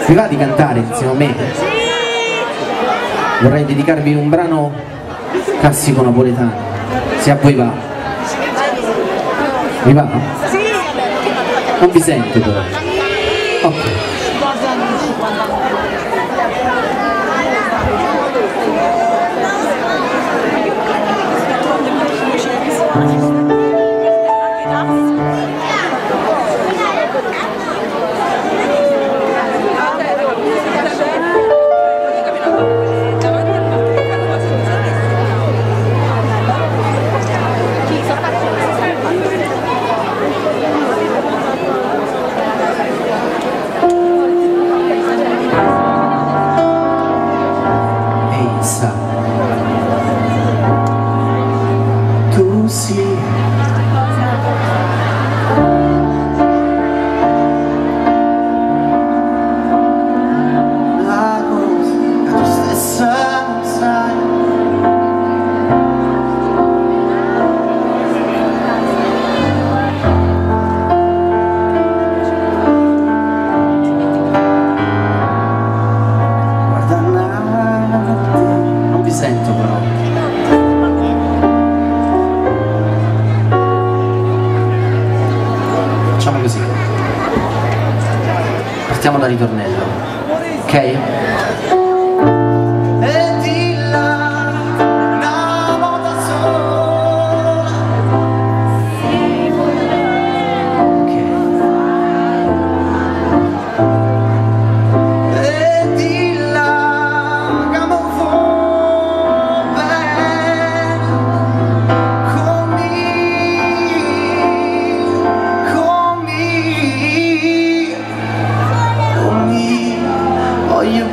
Vi va di cantare insieme a me? Vorrei dedicarvi un brano classico napoletano, se a voi va. Vi va? Non vi sento però. Ok. Tu sì, la cosa tu stessa non sai. Guarda non vi sento però. Facciamo così, partiamo dal ritornello, ok? E di là una volta sola, ok? E di là che mi fa bene conmigo. You